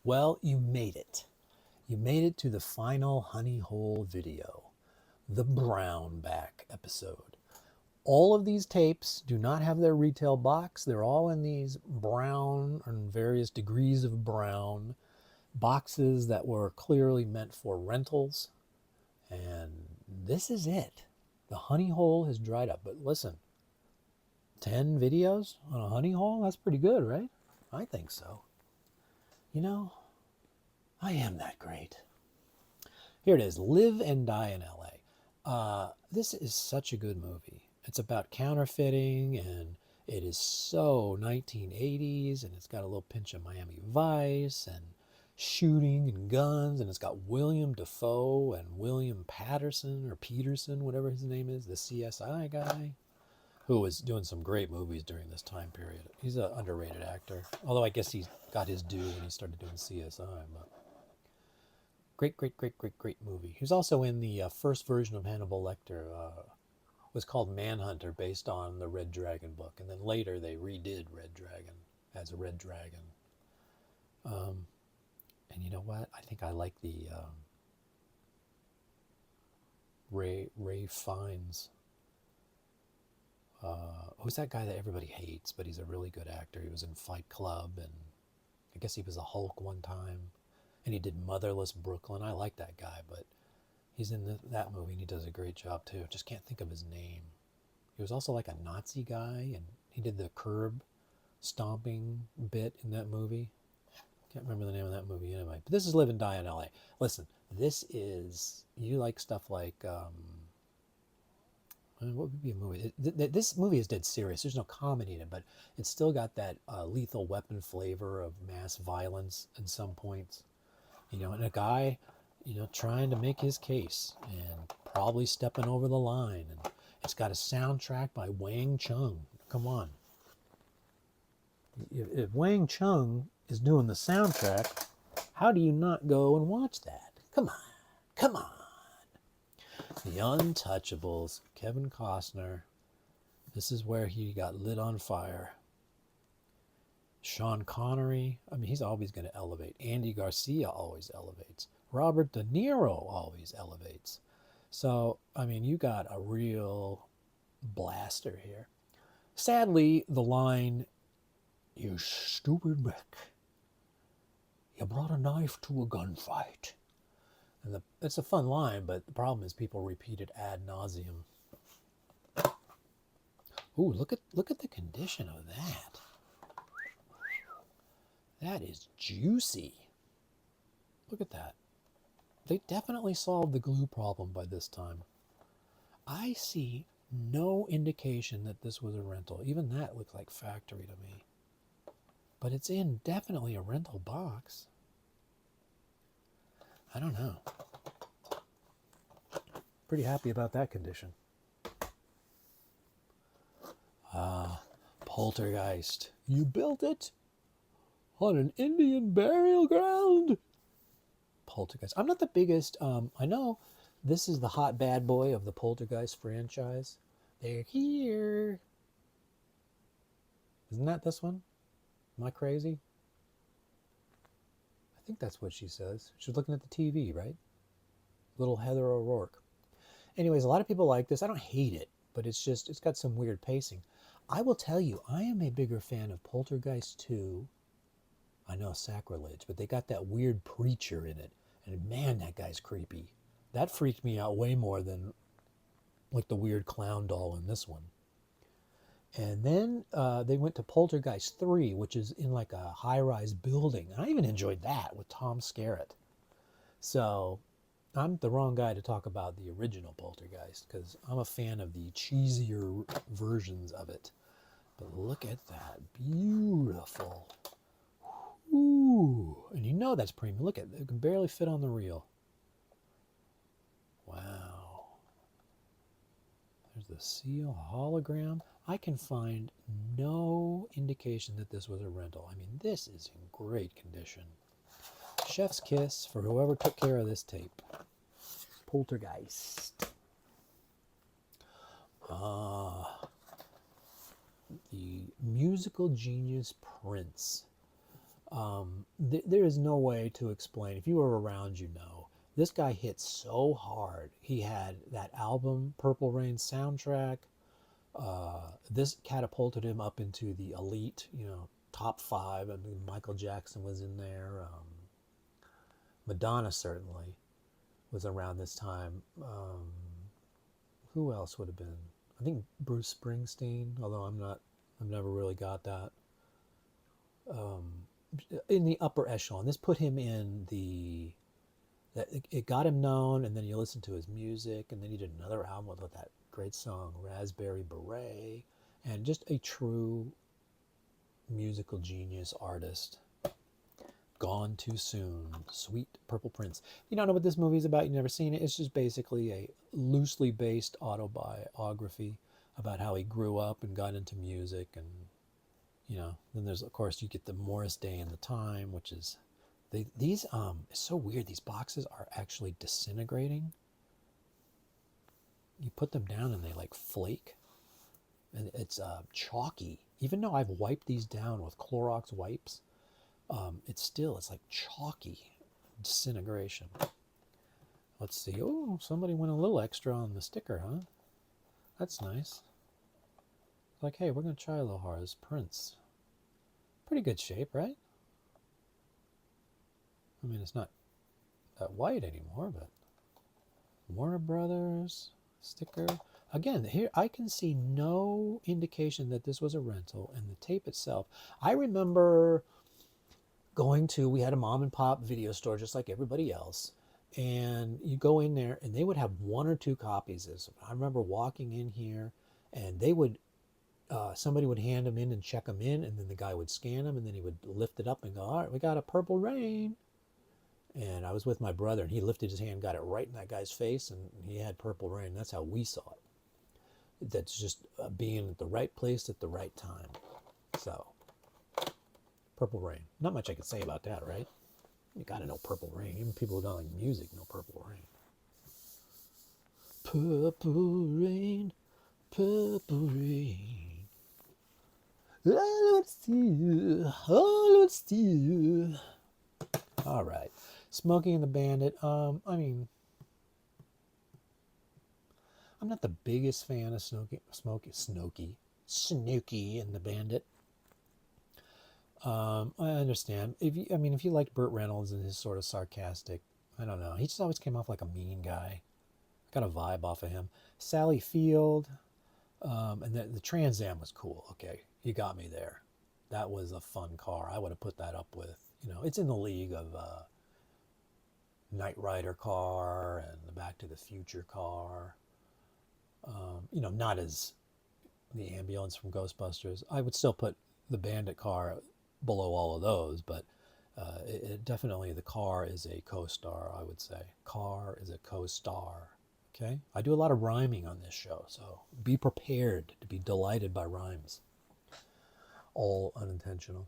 Well, you made it. You made it to the final honey hole video, the brown back episode. All of these tapes do not have their retail box. They're all in these brown and various degrees of brown boxes that were clearly meant for rentals. And this is it. The honey hole has dried up. But listen, 10 videos on a honey hole? That's pretty good, right? I think so. You know, I am that great. Here it is, Live and Die in LA. This is such a good movie. It's about counterfeiting, and it is so 1980s, and it's got a little pinch of Miami Vice and shooting and guns, and it's got William Dafoe and William Patterson or Peterson, whatever his name is, the CSI guy, who was doing some great movies during this time period. He's an underrated actor, although I guess he got his due when he started doing CSI. But great movie. He was also in the first version of Hannibal Lecter. Was called Manhunter, based on the Red Dragon book, and then later they redid Red Dragon as a Red Dragon. And you know what? I think I like the Ray Fiennes. Who's that guy that everybody hates, but he's a really good actor? He was in Fight Club, and I guess he was a Hulk one time, and he did Motherless Brooklyn. I like that guy, but he's in that movie, and he does a great job too. Just can't think of his name. He was also like a Nazi guy, and he did the curb stomping bit in that movie. Can't remember the name of that movie anyway. But this is Live and Die in LA. Listen, this is, you like stuff like, what would be a movie? This movie is dead serious. There's no comedy in it, but it's still got that Lethal Weapon flavor of mass violence at some points. You know, and a guy, you know, trying to make his case and probably stepping over the line. And it's got a soundtrack by Wang Chung. Come on. If Wang Chung is doing the soundtrack, how do you not go and watch that? Come on. Come on. The Untouchables, Kevin Costner. This is where he got lit on fire. Sean Connery, I mean, he's always going to elevate. Andy Garcia always elevates. Robert De Niro always elevates. So, I mean, you got a real blaster here. Sadly, the line, "You stupid Rick, you brought a knife to a gunfight." And it's a fun line, but the problem is people repeat it ad nauseum. Ooh, look at the condition of that. That is juicy. Look at that. They definitely solved the glue problem by this time. I see no indication that this was a rental. Even that looked like factory to me. But it's in definitely a rental box. I don't know. Pretty happy about that condition. Poltergeist. You built it on an Indian burial ground? Poltergeist. I'm not the biggest, I know this is the hot bad boy of the Poltergeist franchise. They're here. Isn't that this one? Am I crazy? I think that's what she says. She's looking at the TV, right? Little Heather O'Rourke. Anyways, a lot of people like this. I don't hate it, but it's got some weird pacing. I will tell you, I am a bigger fan of Poltergeist 2. I know, sacrilege, but they got that weird preacher in it. And man, that guy's creepy. That freaked me out way more than like the weird clown doll in this one. And then they went to Poltergeist 3, which is in like a high-rise building. I even enjoyed that with Tom Skerritt. So I'm the wrong guy to talk about the original Poltergeist because I'm a fan of the cheesier versions of it. But look at that. Beautiful. Ooh. And you know that's premium. Look at it. It can barely fit on the reel. Wow. There's the seal hologram. I can find no indication that this was a rental. I mean, this is in great condition. Chef's kiss for whoever took care of this tape. Poltergeist. The musical genius Prince. There is no way to explain. If you were around, you know. This guy hit so hard. He had that album, Purple Rain soundtrack. This catapulted him up into the elite, top five. I mean, Michael Jackson was in there. Madonna certainly was around this time. Who else would have been? I think Bruce Springsteen, although I've never really got that. In the upper echelon. This put him in it got him known, and then you listen to his music, and then he did another album with that great song, Raspberry Beret, and just a true musical genius artist. Gone too soon. Sweet Purple Prince. You don't know what this movie is about, you've never seen it. It's just basically a loosely based autobiography about how he grew up and got into music. And then there's, of course, you get the Morris Day and the Time, which is it's so weird. These boxes are actually disintegrating. You put them down and they like flake, and it's chalky. Even though I've wiped these down with Clorox wipes, it's like chalky disintegration. Let's see. Oh, somebody went a little extra on the sticker, huh? That's nice. Like, hey, we're going to try a little hard. This Prince. Pretty good shape, right? I mean, it's not that white anymore, but Warner Brothers sticker. Again, here I can see no indication that this was a rental, and the tape itself. I remember we had a mom and pop video store just like everybody else, and you go in there and they would have one or two copies of this. I remember walking in here, and they would somebody would hand them in and check them in, and then the guy would scan them, and then he would lift it up and go, all right, we got a Purple Rain. And I was with my brother, and he lifted his hand, got it right in that guy's face, and he had Purple Rain. That's how we saw it. That's just being at the right place at the right time. So, Purple Rain. Not much I could say about that, right? You gotta know Purple Rain. Even people who don't like music know Purple Rain. Purple Rain, Purple Rain. Oh, let's see. All right. Smokey and the Bandit. I mean, I'm not the biggest fan of Snooky and the Bandit. I understand. If you liked Burt Reynolds and his sort of sarcastic, I don't know. He just always came off like a mean guy. I got a vibe off of him. Sally Field, and the Trans Am was cool. Okay, you got me there. That was a fun car. I would have put that up with. It's in the league of Knight Rider car and the Back to the Future car. Not as the ambulance from Ghostbusters. I would still put the Bandit car below all of those, but it definitely, the car is a co-star, I would say. Car is a co-star. Okay? I do a lot of rhyming on this show, so be prepared to be delighted by rhymes. All unintentional.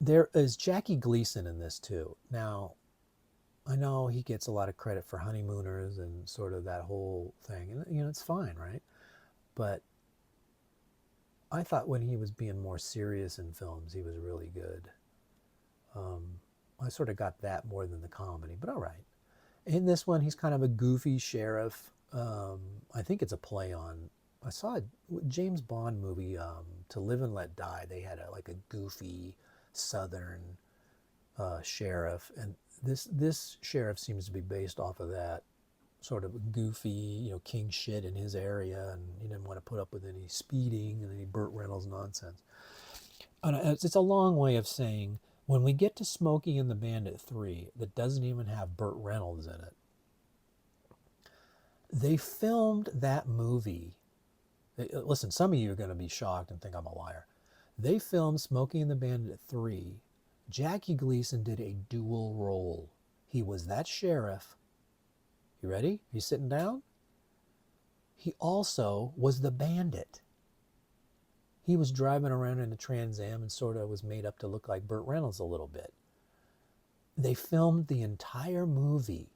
There is Jackie Gleason in this too. Now, I know he gets a lot of credit for Honeymooners and sort of that whole thing, and it's fine, right? But I thought when he was being more serious in films, he was really good. I sort of got that more than the comedy, but all right. In this one, he's kind of a goofy sheriff. I think it's a play on. I saw a James Bond movie, To Live and Let Die. They had a goofy Southern sheriff, and this sheriff seems to be based off of that sort of goofy, king shit in his area, and he didn't want to put up with any speeding and any Burt Reynolds nonsense. And it's a long way of saying, when we get to Smokey and the Bandit 3, that doesn't even have Burt Reynolds in it, they filmed that movie. Listen, some of you are going to be shocked and think I'm a liar. They filmed Smokey and the Bandit 3. Jackie Gleason did a dual role. He was that sheriff. You ready? You sitting down? He also was the bandit. He was driving around in a Trans Am and sort of was made up to look like Burt Reynolds a little bit. They filmed the entire movie.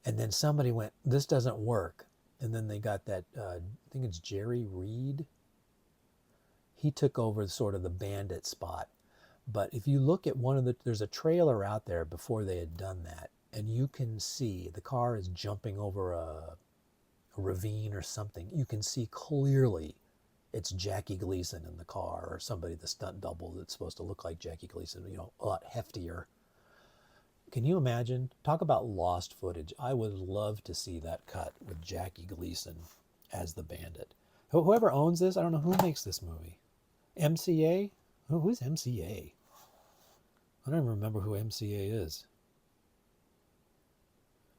And then somebody went, this doesn't work. And then they got that, I think it's Jerry Reed. he took over sort of the bandit spot. But if you look at there's a trailer out there before they had done that, and you can see the car is jumping over a ravine or something. You can see clearly it's Jackie Gleason in the car, or somebody, the stunt double that's supposed to look like Jackie Gleason, a lot heftier. Can you imagine? Talk about lost footage. I would love to see that cut with Jackie Gleason as the bandit. Whoever owns this, I don't know who makes this movie. MCA? Who's MCA? I don't even remember who MCA is.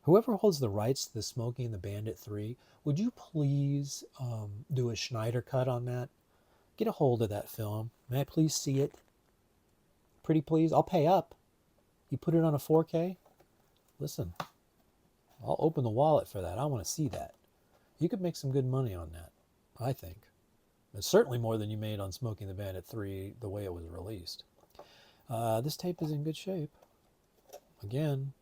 Whoever holds the rights to the Smokey and the Bandit 3, would you please do a Schneider cut on that? Get a hold of that film. May I please see it? Pretty please. I'll pay up. You put it on a 4K? Listen, I'll open the wallet for that. I want to see that. You could make some good money on that, I think. It's certainly more than you made on Smokey and the Bandit 3 the way it was released. This tape is in good shape. Again,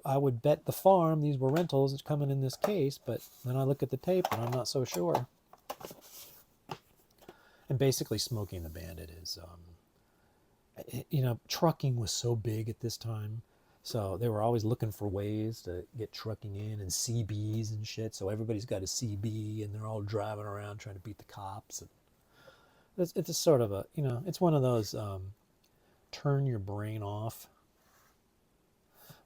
I would bet the farm these were rentals. It's coming in this case, but then I look at the tape and I'm not so sure. And basically, Smokey and the Bandit is, trucking was so big at this time. So they were always looking for ways to get trucking in, and CBs and shit. So everybody's got a CB and they're all driving around trying to beat the cops. And it's a sort of a, it's one of those turn your brain off.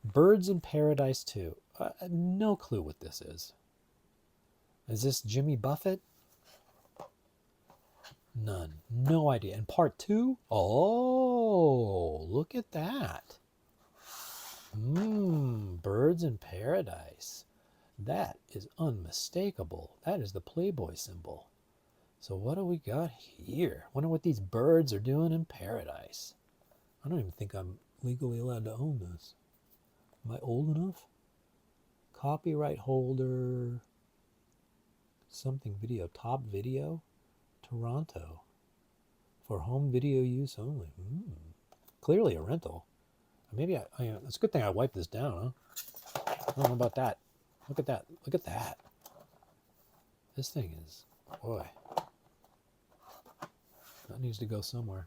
Birds in Paradise 2. No clue what this is. Is this Jimmy Buffett? None. No idea. And part 2? Oh, look at that. Birds in Paradise. That is unmistakable. That is the Playboy symbol. So what do we got here? Wonder what these birds are doing in paradise. I don't even think I'm legally allowed to own this. Am I old enough? Copyright holder. Something video. Top video. Toronto. For home video use only. Clearly a rental. Maybe it's a good thing I wiped this down, huh? I don't know about that. Look at that. Look at that. This thing is, boy. That needs to go somewhere.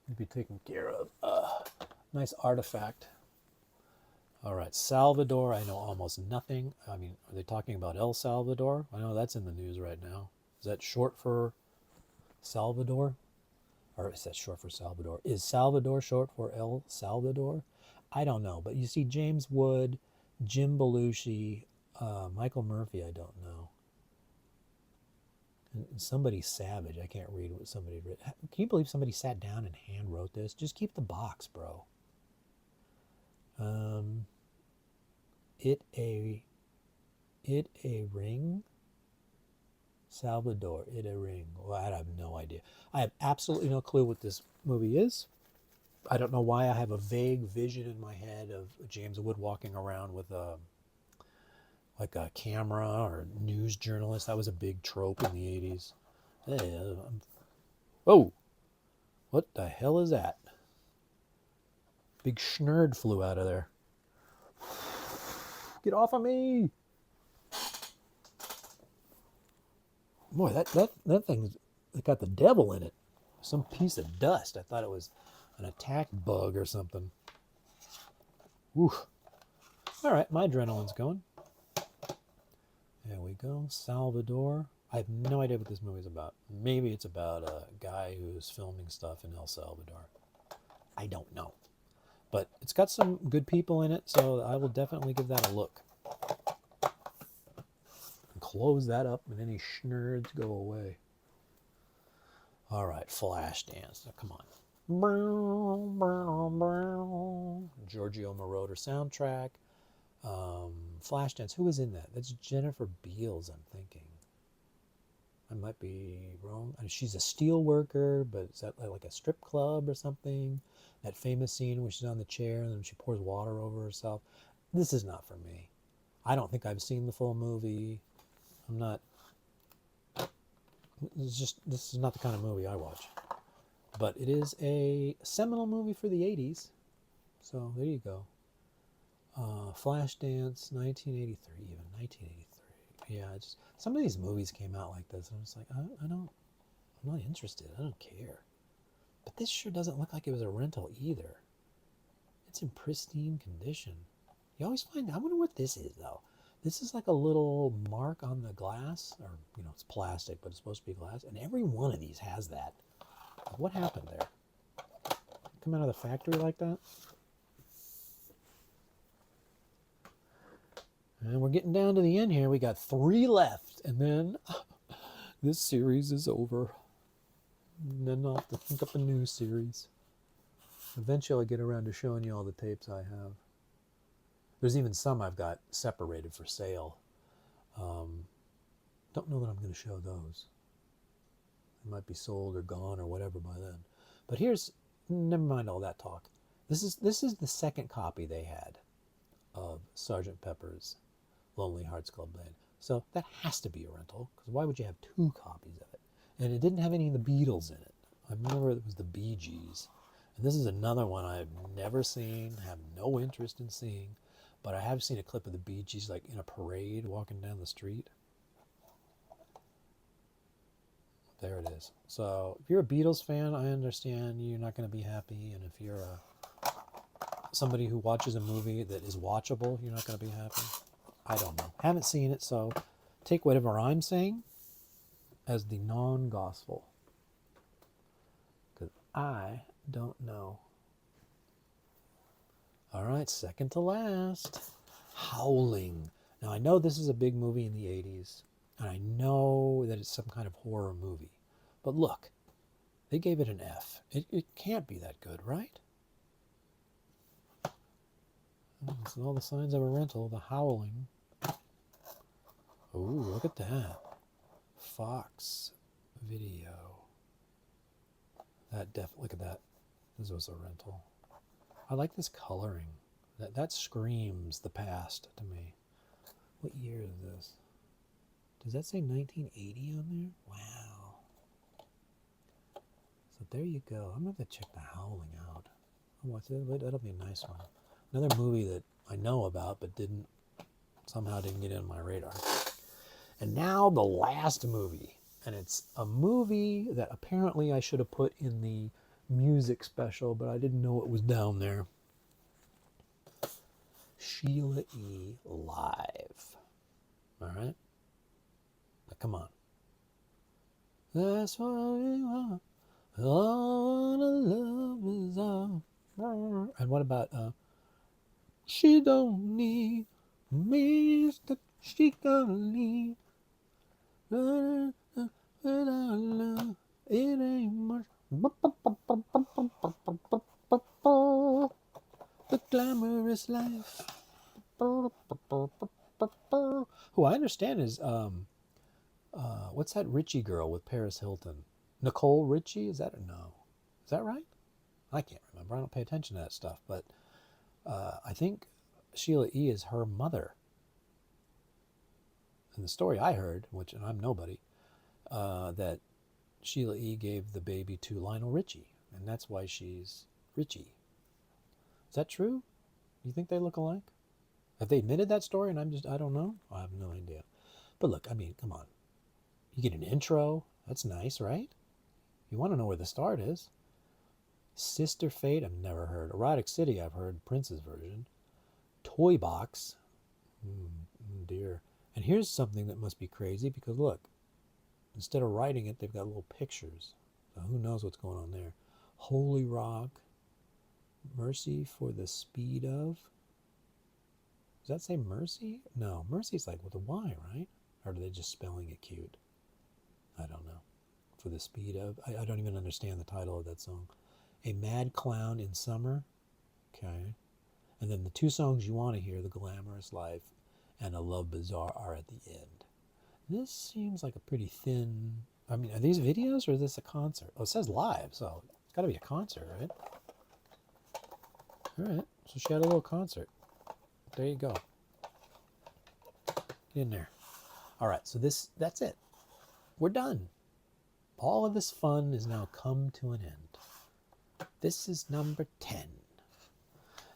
Need to be taken care of. Nice artifact. All right, Salvador, I know almost nothing. I mean, are they talking about El Salvador? I know that's in the news right now. Is that short for Salvador? Or is that short for Salvador? Is Salvador short for El Salvador? I don't know. But you see James Wood, Jim Belushi, Michael Murphy, I don't know. And somebody savage. I can't read what somebody wrote. Can you believe somebody sat down and hand wrote this? Just keep the box, bro. It a ring? Salvador, it a ring. Well, I have no idea. I have absolutely no clue what this movie is. I don't know why I have a vague vision in my head of James Wood walking around with a camera or news journalist. That was a big trope in the 80s. Hey, whoa! What the hell is that? Big schnurd flew out of there. Get off of me! Boy, that thing's got the devil in it. Some piece of dust. I thought it was an attack bug or something. Whew. All right, my adrenaline's going. There we go. Salvador. I have no idea what this movie's about. Maybe it's about a guy who's filming stuff in El Salvador. I don't know. But it's got some good people in it, so I will definitely give that a look. Close that up and any schnurds go away. All right, Flashdance. Now, come on. Giorgio Moroder soundtrack. Flashdance. Who was in that? That's Jennifer Beals, I'm thinking. I might be wrong. I mean, she's a steel worker, but is that like a strip club or something? That famous scene where she's on the chair and then she pours water over herself. This is not for me. I don't think I've seen the full movie. I'm not. This is not the kind of movie I watch. But it is a seminal movie for the 80s. So there you go. Flashdance, 1983, even 1983. Yeah, some of these movies came out like this. And I'm just like, I I'm not interested. I don't care. But this sure doesn't look like it was a rental either. It's in pristine condition. You always find, I wonder what this is though. This is like a little mark on the glass, or, you know, it's plastic, but it's supposed to be glass. And every one of these has that. What happened there? Come out of the factory like that? And we're getting down to the end here. We got 3 left, and then this series is over. And then I'll have to think up a new series. Eventually I'll get around to showing you all the tapes I have. There's even some I've got separated for sale. Don't know that I'm going to show those. They might be sold or gone or whatever by then. But here's, never mind all that talk. This is the second copy they had of Sgt. Pepper's Lonely Hearts Club Band. So that has to be a rental, because why would you have 2 copies of it? And it didn't have any of the Beatles in it. I remember it was the Bee Gees. And this is another one I've never seen, have no interest in seeing, but I have seen a clip of the Bee Gees like in a parade walking down the street. There it is. So if you're a Beatles fan, I understand you're not going to be happy. And if you're somebody who watches a movie that is watchable, you're not going to be happy. I don't know. Haven't seen it, so take whatever I'm saying as the non-gospel. Because I don't know. All right, second to last. Howling. Now, I know this is a big movie in the 80s, and I know that it's some kind of horror movie. But look, they gave it an F. It can't be that good, right? This is all the signs of a rental. The Howling. Ooh, look at that. Fox Video. Look at that. This was a rental. I like this coloring. That screams the past to me. What year is this? Does that say 1980 on there? Wow. So there you go. I'm going to have to check The Howling out. I'll watch it. That'll be a nice one. Another movie that I know about but somehow didn't get in my radar. And now the last movie. And it's a movie that apparently I should have put in the music special, but I didn't know it was down there. Sheila E. Live. All right? Now, come on. That's what we want. All the love is all. And what about, she don't need me, she gonna need. It ain't much. The glamorous life. Who I understand is what's that Richie girl with Paris Hilton? Nicole Richie? Is that no? Is that right? I can't remember. I don't pay attention to that stuff, but I think Sheila E. is her mother. And the story I heard, and I'm nobody, that Sheila E. gave the baby to Lionel Richie, and that's why she's Richie. Is that true? You think they look alike? Have they admitted that story and I don't know? I have no idea. But look, I mean, come on. You get an intro. That's nice, right? You want to know where the start is. Sister Fate, I've never heard. Erotic City, I've heard Prince's version. Toy Box. Dear. And here's something that must be crazy because look, instead of writing it, they've got little pictures. So who knows what's going on there. Holy Rock. Mercy for the Speed of. Does that say Mercy? No, Mercy's like with a Y, right? Or are they just spelling it cute? I don't know. For the Speed of. I don't even understand the title of that song. A Mad Clown in Summer. Okay. And then the 2 songs you want to hear, The Glamorous Life and A Love Bizarre, are at the end. This seems like a pretty thin. I mean, are these videos or is this a concert? Oh, it says live, so it's got to be a concert, right? All right. So she had a little concert. There you go. Get in there. All right. So that's it. We're done. All of this fun is now come to an end. This is number 10.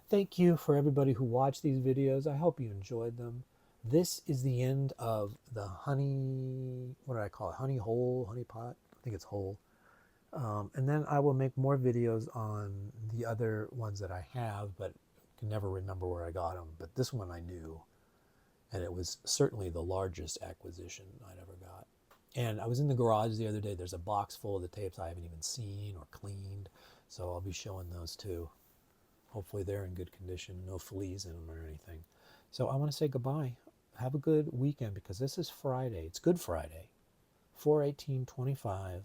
Thank you for everybody who watched these videos. I hope you enjoyed them. This is the end of the honey, what did I call it? Honey hole, honey pot? I think it's hole. And then I will make more videos on the other ones that I have, but can never remember where I got them. But this one I knew, and it was certainly the largest acquisition I'd ever got. And I was in the garage the other day. There's a box full of the tapes I haven't even seen or cleaned, so I'll be showing those too. Hopefully they're in good condition, no fleas in them or anything. So I want to say goodbye. Have a good weekend because this is Friday. It's Good Friday, 4/18/25.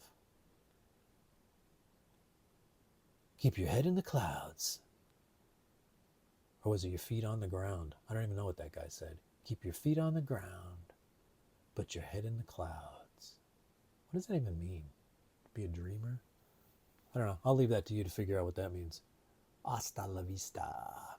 Keep your head in the clouds. Or was it your feet on the ground? I don't even know what that guy said. Keep your feet on the ground, but your head in the clouds. What does that even mean? Be a dreamer? I don't know. I'll leave that to you to figure out what that means. Hasta la vista.